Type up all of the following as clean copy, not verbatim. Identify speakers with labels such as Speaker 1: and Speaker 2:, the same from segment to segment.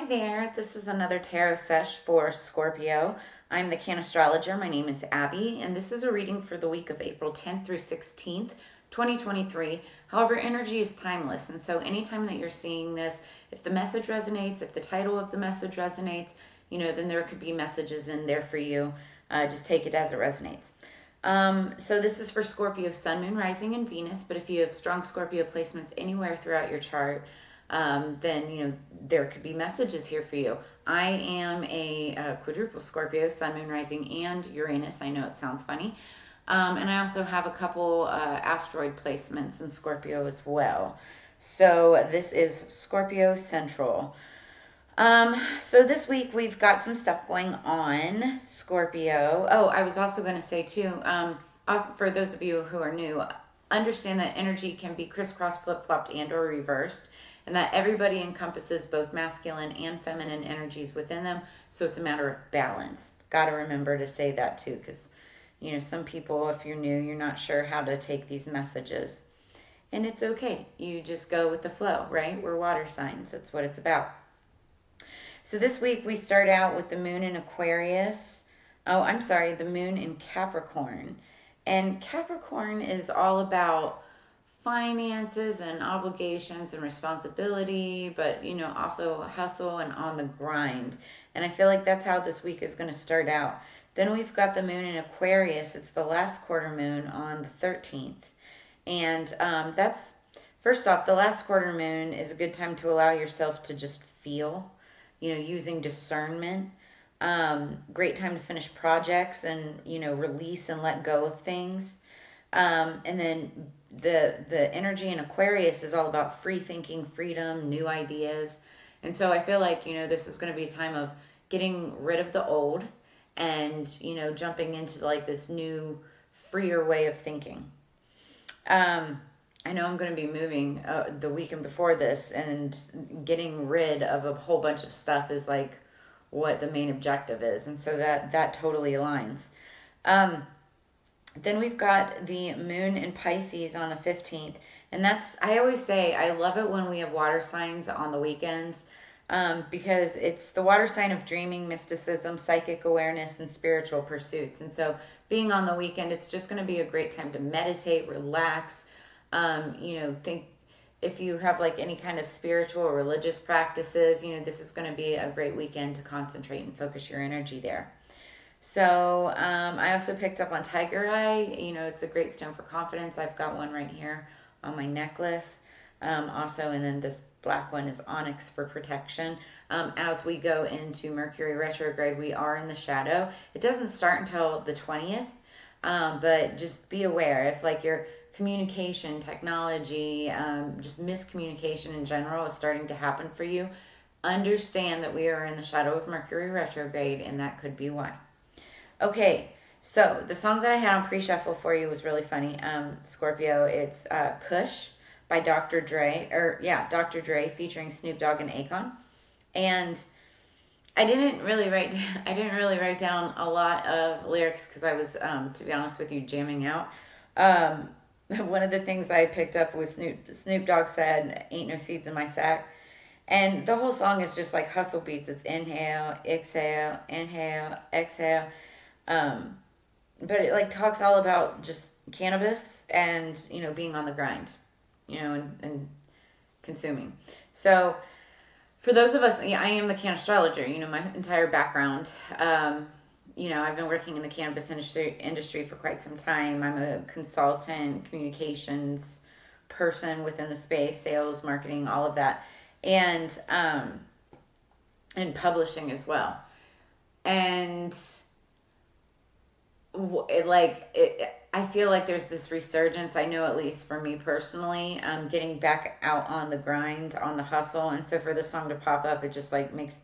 Speaker 1: there, this is another tarot sesh for Scorpio. I'm the Cannastrologer. My name is Abby, and this is a reading for the week of April 10th through 16th, 2023. However, energy is timeless, and so anytime that you're seeing this, if the message resonates, if the title of the message resonates, then there could be messages in there for you. Just take it as it resonates. So this is for Scorpio, Sun, Moon, Rising, and Venus, but if you have strong Scorpio placements anywhere throughout your chart, then, there could be messages here for you. I am a quadruple Scorpio, Sun, Moon, Rising, and Uranus. I know it sounds funny. And I also have a couple asteroid placements in Scorpio as well. So this is Scorpio Central. So this week we've got some stuff going on, Scorpio. Oh, I was also going to say too, for those of you who are new, understand that energy can be crisscross, flip-flopped, and or reversed, and that everybody encompasses both masculine and feminine energies within them, so it's a matter of balance. Got to remember to say that too, because, some people, if you're new, you're not sure how to take these messages. And it's okay. You just go with the flow, right? We're water signs. That's what it's about. So this week we start out with the moon in Aquarius. Oh, I'm sorry, the moon in Capricorn. And Capricorn is all about finances and obligations and responsibility, but also hustle and on the grind. And I feel like that's how this week is going to start out. Then we've got the moon in Aquarius. It's the last quarter moon on the 13th. And that's, first off, the last quarter moon is a good time to allow yourself to just feel, using discernment. Great time to finish projects and, release and let go of things. And then the energy in Aquarius is all about free thinking, freedom, new ideas. And so I feel like, this is going to be a time of getting rid of the old and, jumping into like this new, freer way of thinking. I know I'm going to be moving the weekend before this, and getting rid of a whole bunch of stuff is like what the main objective is. And so that totally aligns. Then we've got the moon in Pisces on the 15th. And I always say, I love it when we have water signs on the weekends, because it's the water sign of dreaming, mysticism, psychic awareness, and spiritual pursuits. And so being on the weekend, it's just going to be a great time to meditate, relax, think if you have like any kind of spiritual or religious practices, this is going to be a great weekend to concentrate and focus your energy there. So I also picked up on Tiger Eye. It's a great stone for confidence. I've got one right here on my necklace. Also, and then this black one is onyx for protection. As we go into Mercury retrograde, we are in the shadow. It doesn't start until the 20th, but just be aware if like your communication, technology, just miscommunication in general is starting to happen for you, understand that we are in the shadow of Mercury retrograde, and that could be why. Okay, so the song that I had on pre-shuffle for you was really funny, Scorpio. It's Kush by Dr. Dre, Dr. Dre featuring Snoop Dogg and Akon. And I didn't really write down a lot of lyrics because I was, to be honest with you, jamming out. One of the things I picked up was Snoop Dogg said, "Ain't no seeds in my sack." And the whole song is just like hustle beats. It's inhale, exhale, exhale. But it like talks all about just cannabis and, being on the grind, and consuming. So for those of us, I am the Cannastrologer, my entire background. I've been working in the cannabis industry for quite some time. I'm a consultant, communications person within the space, sales, marketing, all of that. And publishing as well. And I feel like there's this resurgence. I know, at least for me personally, getting back out on the grind, on the hustle. And so for this song to pop up, it just like makes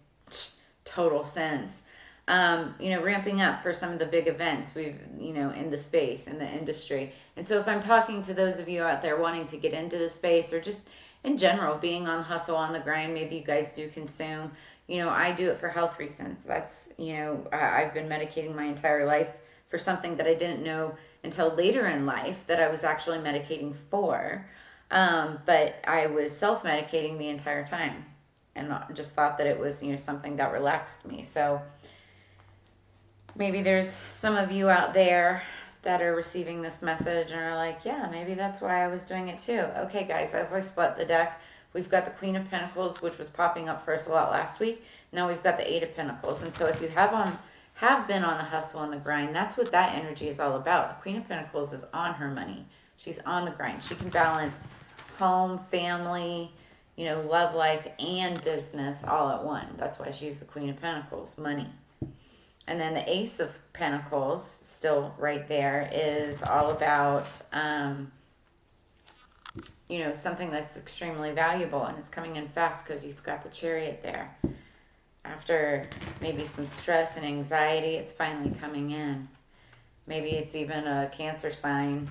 Speaker 1: total sense. Ramping up for some of the big events we've, in the space, in the industry. And so if I'm talking to those of you out there wanting to get into the space, or just in general, being on hustle, on the grind, maybe you guys do consume, I do it for health reasons. That's, I've been medicating my entire life for something that I didn't know until later in life that I was actually medicating for. But I was self-medicating the entire time. and just thought that it was, you know, something that relaxed me. So maybe there's some of you out there that are receiving this message and are like, yeah, maybe that's why I was doing it too. Okay, guys, as I split the deck, we've got the Queen of Pentacles, which was popping up first a lot last week. Now we've got the Eight of Pentacles. And so if you have been on the hustle and the grind, that's what that energy is all about. The Queen of Pentacles is on her money. She's on the grind. She can balance home, family, you know, love life, and business all at one. That's why she's the Queen of Pentacles, money. And then the Ace of Pentacles, still right there, is all about, you know, something that's extremely valuable, and it's coming in fast because you've got the Chariot there. After maybe some stress and anxiety, it's finally coming in. Maybe it's even a Cancer sign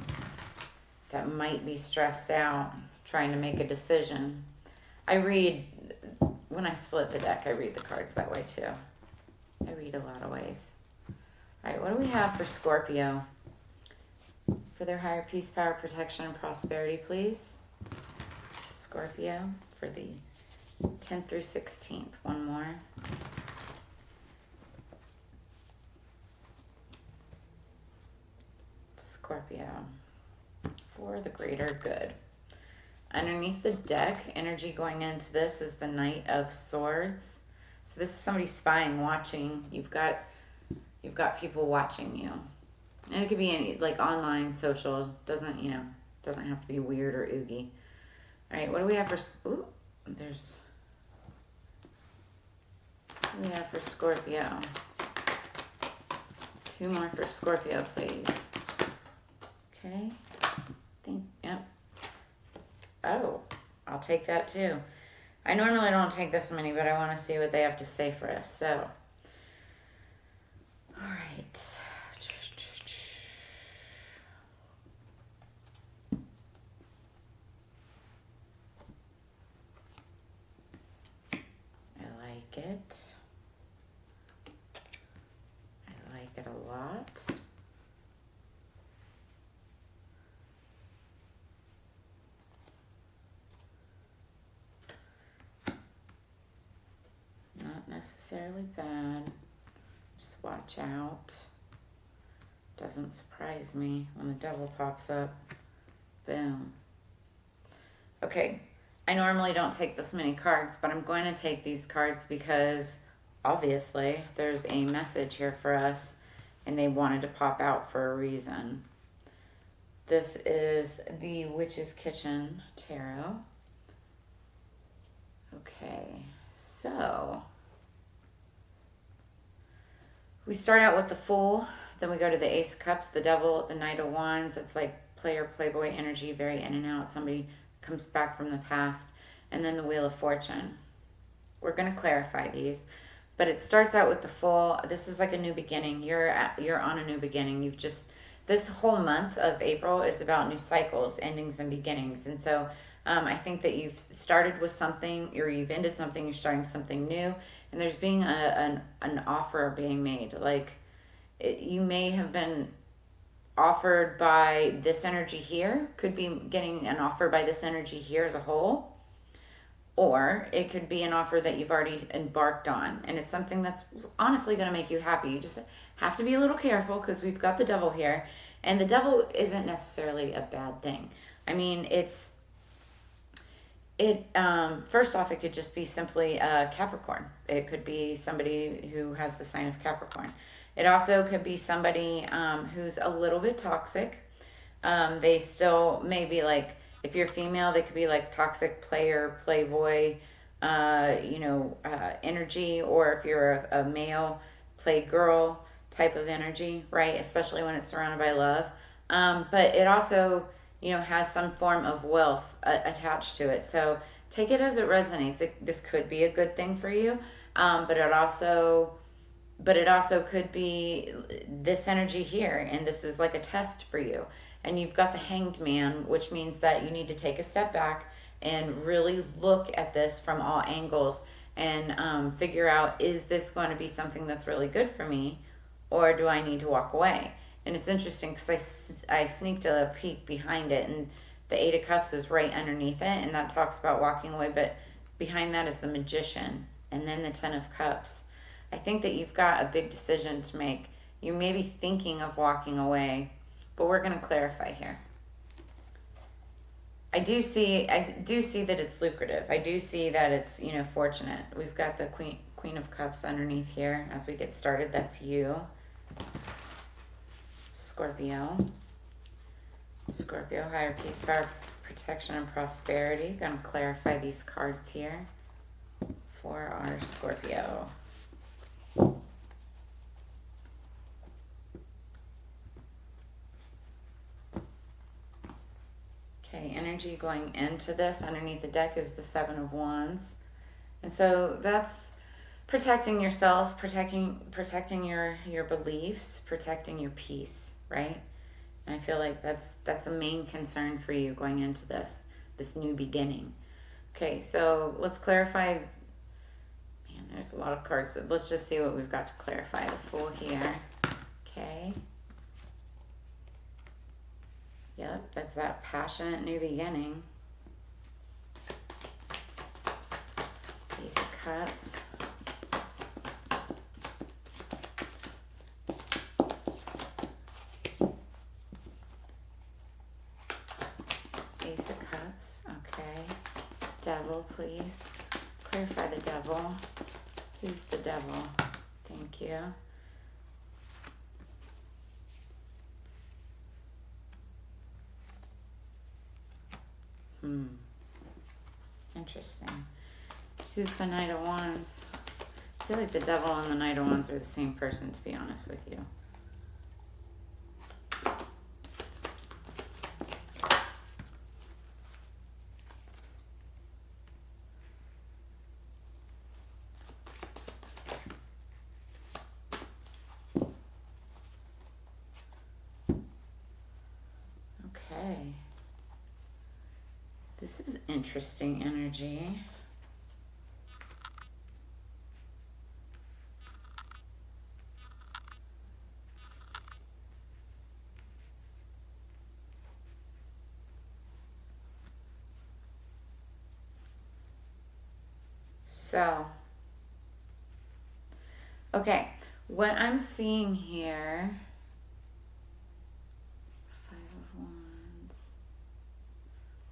Speaker 1: that might be stressed out, trying to make a decision. When I split the deck, I read the cards that way too. I read a lot of ways. All right, what do we have for Scorpio? For their higher peace, power, protection, and prosperity, please. Scorpio for the 10th through 16th. One more. Scorpio for the greater good. Underneath the deck, energy going into this is the Knight of Swords. So this is somebody spying, watching. You've got people watching you. And it could be any, like, online, social. Doesn't have to be weird or oogie. All right, what do we have for, what do we have for Scorpio? Two more for Scorpio, please. Okay. Yep. Oh, I'll take that too. I normally don't take this many, but I want to see what they have to say for us. So, all right. I like it. I like it a lot. Not necessarily bad. Just watch out. Doesn't surprise me when the devil pops up. Boom. Okay, I normally don't take this many cards, but I'm going to take these cards because obviously there's a message here for us and they wanted to pop out for a reason. This is the Witch's Kitchen Tarot. Okay, so we start out with the Fool, then we go to the Ace of Cups, the Devil, the Knight of Wands. It's like player, playboy energy, very in and out. Somebody comes back from the past. And then the Wheel of Fortune. We're going to clarify these. But it starts out with the Fool. This is like a new beginning. You're on a new beginning. This whole month of April is about new cycles, endings, and beginnings. And so I think that you've started with something, or you've ended something, you're starting something new. And there's being an offer being made. Like, you may have been offered by this energy here. Could be getting an offer by this energy here as a whole. Or it could be an offer that you've already embarked on. And it's something that's honestly going to make you happy. You just have to be a little careful because we've got the devil here. And the devil isn't necessarily a bad thing. I mean, first off, it could just be simply Capricorn. It could be somebody who has the sign of Capricorn. It also could be somebody who's a little bit toxic. They still may be like, if you're female, they could be like toxic player, playboy, energy. Or if you're a male, playgirl type of energy, right? Especially when it's surrounded by love. But it also, has some form of wealth attached to it. So take it as it resonates. This could be a good thing for you. But it also could be this energy here. And this is like a test for you. And you've got the Hanged Man, which means that you need to take a step back and really look at this from all angles and figure out, is this going to be something that's really good for me, or do I need to walk away? And it's interesting because I sneaked a peek behind it, and the Eight of Cups is right underneath it, and that talks about walking away. But Behind that is the Magician, and then the Ten of Cups. I think that you've got a big decision to make. You may be thinking of walking away, but we're going to clarify here. I do see that it's lucrative. I do see that it's, you know, fortunate. We've got the Queen of Cups underneath here as we get started. That's you, Scorpio. Scorpio, higher peace, power, protection, and prosperity. Gonna clarify these cards here for our Scorpio. Okay, energy going into this underneath the deck is the Seven of Wands. And so that's protecting yourself, protecting your beliefs, protecting your peace, right? And I feel like that's a main concern for you going into this new beginning. Okay, so let's clarify. Man, there's a lot of cards. Let's just see what we've got to clarify. The Fool here. Okay. Yep, that's that passionate new beginning. Ace of Cups. Ace of Cups, okay. Devil, please. Clarify the Devil. Who's the Devil? Thank you. Interesting. Who's the Knight of Wands? I feel like the Devil and the Knight of Wands are the same person, to be honest with you. Okay. This is interesting energy. So, okay, what I'm seeing here, Five of Wands,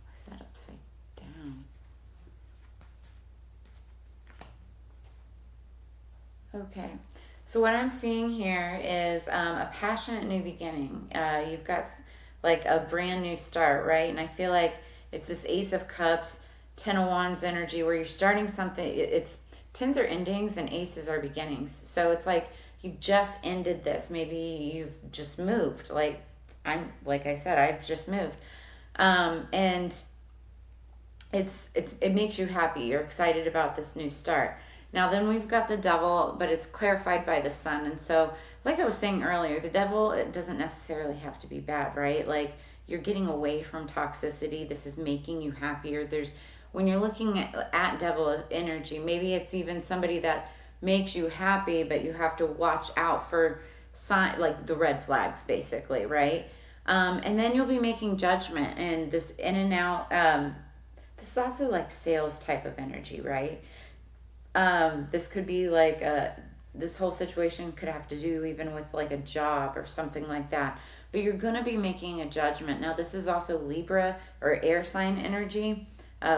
Speaker 1: why is that upside down? Okay, so what I'm seeing here is a passionate new beginning. You've got like a brand new start, right? And I feel like it's this Ace of Cups, Ten of Wands energy where you're starting something. It's tens are endings and aces are beginnings. So it's like you just ended this. Maybe you've just moved. Like I said, I've just moved. And it makes you happy. You're excited about this new start. Now then we've got the Devil, but it's clarified by the Sun. And so like I was saying earlier, the Devil, it doesn't necessarily have to be bad, right? Like you're getting away from toxicity. This is making you happier. When you're looking at Devil energy, maybe it's even somebody that makes you happy, but you have to watch out for like the red flags, basically, right? And then you'll be making judgment and this in and out. This is also like sales type of energy, right? This could be like this whole situation could have to do even with like a job or something like that. But you're going to be making a judgment. Now, this is also Libra or air sign energy.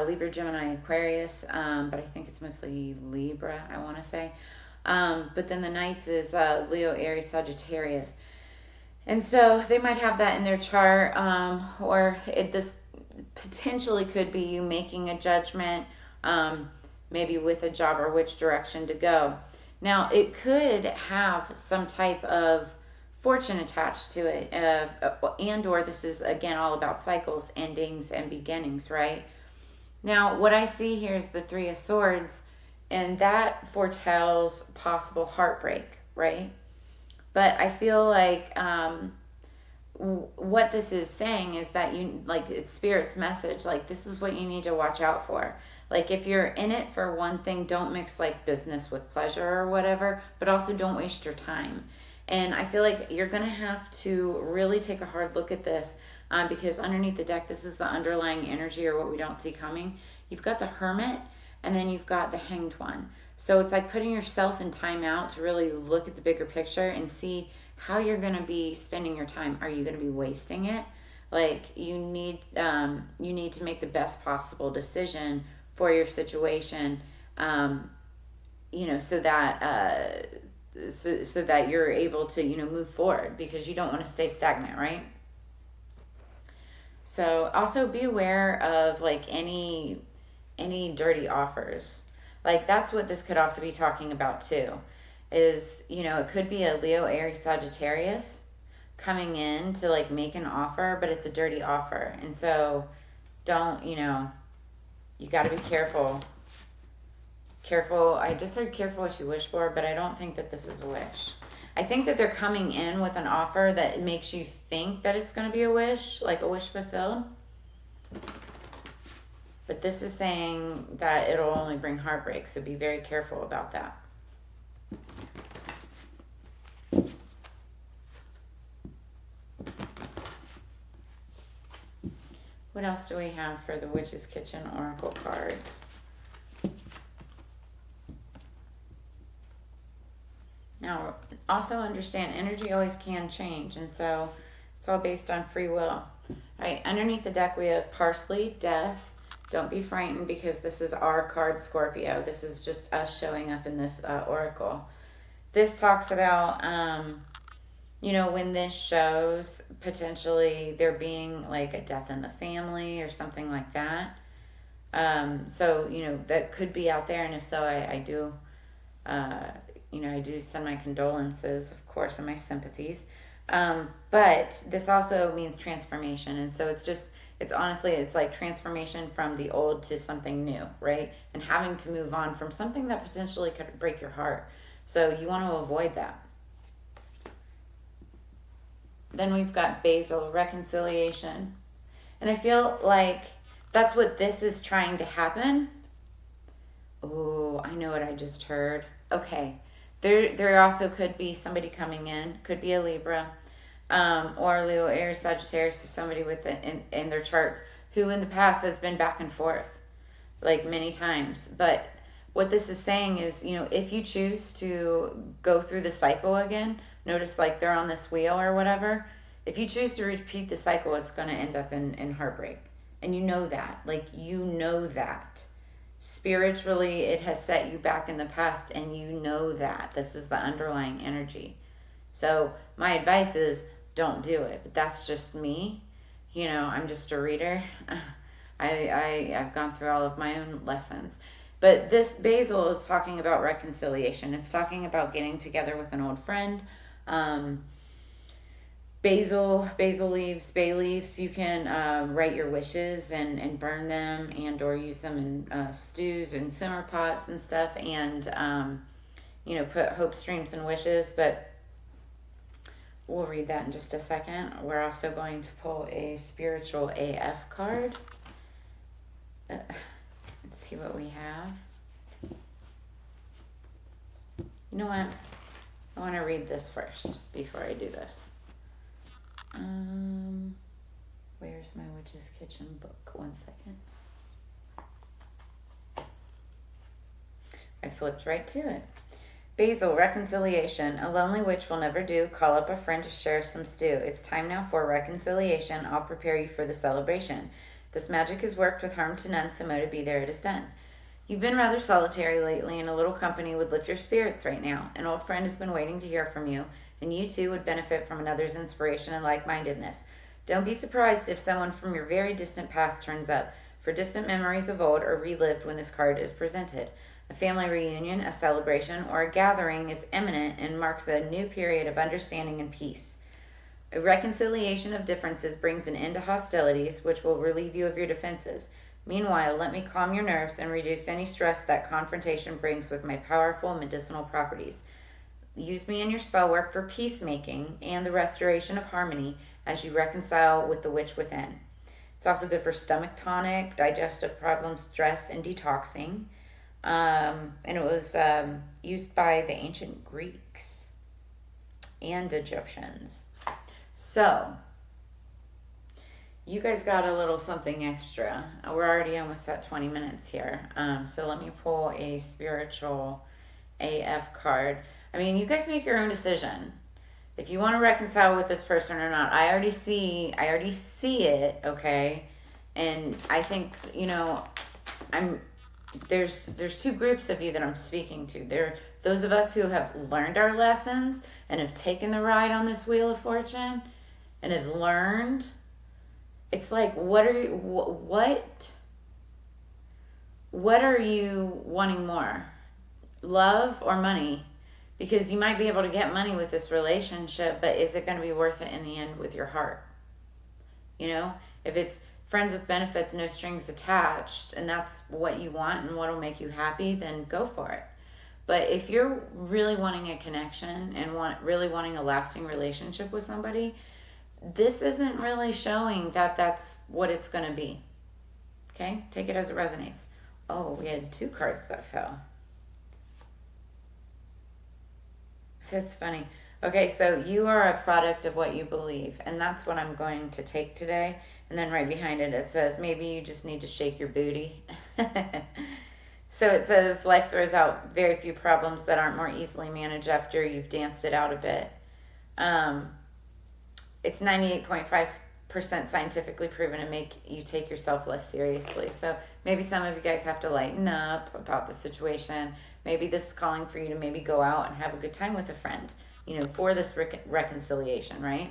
Speaker 1: Libra, Gemini, Aquarius, but I think it's mostly Libra, I want to say. But then the Knights is Leo, Aries, Sagittarius. And so they might have that in their chart, or this potentially could be you making a judgment, maybe with a job or which direction to go. Now, it could have some type of fortune attached to it, and or this is, again, all about cycles, endings, and beginnings, right? Now, what I see here is the Three of Swords, and that foretells possible heartbreak, right? But I feel like what this is saying is that it's Spirit's message, like this is what you need to watch out for. Like if you're in it for one thing, don't mix like business with pleasure or whatever, but also don't waste your time. And I feel like you're going to have to really take a hard look at this. Because underneath the deck, this is the underlying energy or what we don't see coming. You've got the Hermit, And then you've got the Hanged One. So it's like putting yourself in time out to really look at the bigger picture and see how you're going to be spending your time. Are you going to be wasting it? Like you need to make the best possible decision for your situation, so that so that you're able to move forward, because you don't want to stay stagnant, right? So also be aware of like any dirty offers. Like that's what this could also be talking about too. Is it could be a Leo, Aries, Sagittarius coming in to like make an offer, but it's a dirty offer. And so don't, you got to be careful. Careful. I just heard careful what you wish for, but I don't think that this is a wish. I think that they're coming in with an offer that makes you think that it's going to be a wish, like a wish fulfilled. But this is saying that it'll only bring heartbreak, so be very careful about that. What else do we have for the Witch's Kitchen Oracle cards? Now, also understand energy always can change, and so it's all based on free will. All right, underneath the deck we have Parsley, Death. Don't be frightened because this is our card, Scorpio. This is just us showing up in this oracle. This talks about, when this shows potentially there being like a death in the family or something like that. So, that could be out there. And if so, I do, I do send my condolences, of course, and my sympathies. But this also means transformation. And so it's honestly, it's like transformation from the old to something new, right? And having to move on from something that potentially could break your heart. So you want to avoid that. Then we've got Basil, reconciliation. And I feel like that's what this is trying to happen. Oh, I know what I just heard. Okay. There also could be somebody coming in. Could be a Libra. Or Leo, Aries, Sagittarius, or somebody with it in their charts who in the past has been back and forth like many times. But what this is saying is, if you choose to go through the cycle again, notice like they're on this wheel or whatever. If you choose to repeat the cycle, it's going to end up in heartbreak. And that. Spiritually, it has set you back in the past, and that. This is the underlying energy. So my advice is don't do it. But that's just me. I'm just a reader. I've gone through all of my own lessons. But this Basil is talking about reconciliation. It's talking about getting together with an old friend. Basil leaves, bay leaves, you can write your wishes and burn them and or use them in stews and simmer pots and stuff, and put hopes, dreams, and wishes. But we'll read that in just a second. We're also going to pull a spiritual AF card. Let's see what we have. You know what? I want to read this first before I do this. Where's my Witch's Kitchen book? 1 second. I flipped right to it. Basil, reconciliation. A lonely witch will never do. Call up a friend to share some stew. It's time now for reconciliation. I'll prepare you for the celebration. This magic is worked with harm to none, so mote be there it is done. You've been rather solitary lately, and a little company would lift your spirits right now. An old friend has been waiting to hear from you, and you too would benefit from another's inspiration and like-mindedness. Don't be surprised if someone from your very distant past turns up, for distant memories of old are relived when this card is presented. A family reunion, a celebration, or a gathering is imminent and marks a new period of understanding and peace. A reconciliation of differences brings an end to hostilities, which will relieve you of your defenses. Meanwhile, let me calm your nerves and reduce any stress that confrontation brings with my powerful medicinal properties. Use me in your spell work for peacemaking and the restoration of harmony as you reconcile with the witch within. It's also good for stomach tonic, digestive problems, stress, and detoxing. And it was used by the ancient Greeks and Egyptians. So, You guys got a little something extra. We're already almost at 20 minutes here. So let me pull a spiritual AF card. I mean, you guys make your own decision. If you want to reconcile with this person or not, I already see it, okay? And I think, you know, there's two groups of you that I'm speaking to. There those of us who have learned our lessons and have taken the ride on this wheel of fortune and have learned. It's like, what are you wanting more? Love or money? Because you might be able to get money with this relationship, but is it going to be worth it in the end with your heart? You know, if it's friends with benefits, no strings attached, and that's what you want and what will make you happy, then go for it. But if you're really wanting a connection and really wanting a lasting relationship with somebody, this isn't really showing that that's what it's going to be. Okay? Take it as it resonates. Oh, we had 2 cards that fell. That's funny. Okay, so you are a product of what you believe, and that's what I'm going to take today. And then right behind it, it says, maybe you just need to shake your booty. So it says, life throws out very few problems that aren't more easily managed after you've danced it out a bit. It's 98.5% scientifically proven to make you take yourself less seriously. So maybe some of you guys have to lighten up about the situation. Maybe this is calling for you to maybe go out and have a good time with a friend, you know, for this reconciliation, right?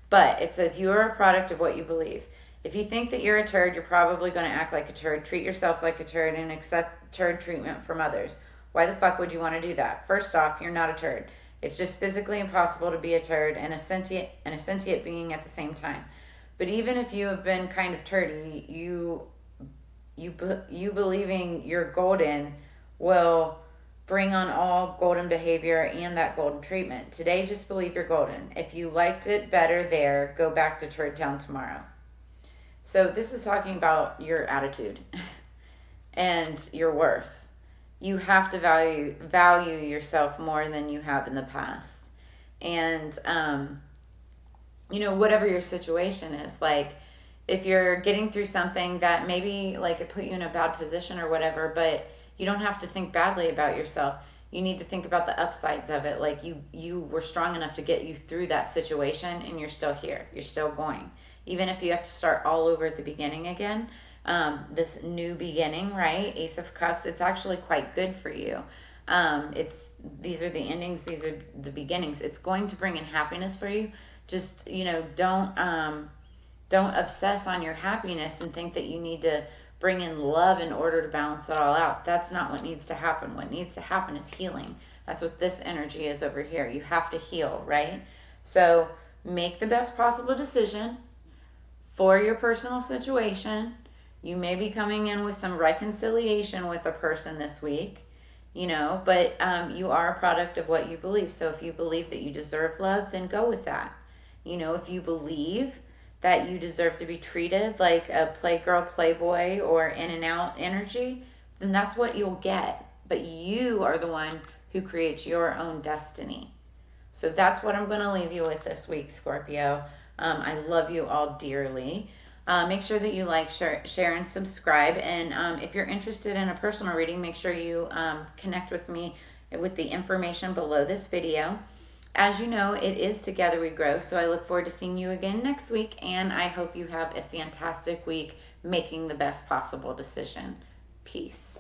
Speaker 1: But it says you are a product of what you believe. If you think that you're a turd, you're probably going to act like a turd, treat yourself like a turd, and accept turd treatment from others. Why the fuck would you want to do that? First off, you're not a turd. It's just physically impossible to be a turd and a sentient being at the same time. But even if you have been kind of turdy, you believing you're golden will bring on all golden behavior and that golden treatment. Today, just believe you're golden. If you liked it better there, go back to Turd Town tomorrow. So this is talking about your attitude and your worth. You have to value yourself more than you have in the past. And, you know, whatever your situation is, like if you're getting through something that maybe like it put you in a bad position or whatever, but you don't have to think badly about yourself. You need to think about the upsides of it. Like you were strong enough to get you through that situation and you're still here. You're still going. Even if you have to start all over at the beginning again, this new beginning, right? Ace of Cups, it's actually quite good for you. These are the endings. These are the beginnings. It's going to bring in happiness for you. Just, you know, don't obsess on your happiness and think that you need to bring in love in order to balance it all out. That's not what needs to happen. What needs to happen is healing. That's what this energy is over here. You have to heal, right? So make the best possible decision for your personal situation. You may be coming in with some reconciliation with a person this week, you know, but you are a product of what you believe. So if you believe that you deserve love, then go with that. You know, if you believe that you deserve to be treated like a playgirl, playboy, or in and out energy, then that's what you'll get. But you are the one who creates your own destiny. So that's what I'm going to leave you with this week, Scorpio. I love you all dearly. Make sure that you like, share, and subscribe. And if you're interested in a personal reading, make sure you connect with me with the information below this video. As you know, it is Together We Grow, so I look forward to seeing you again next week, and I hope you have a fantastic week making the best possible decision. Peace.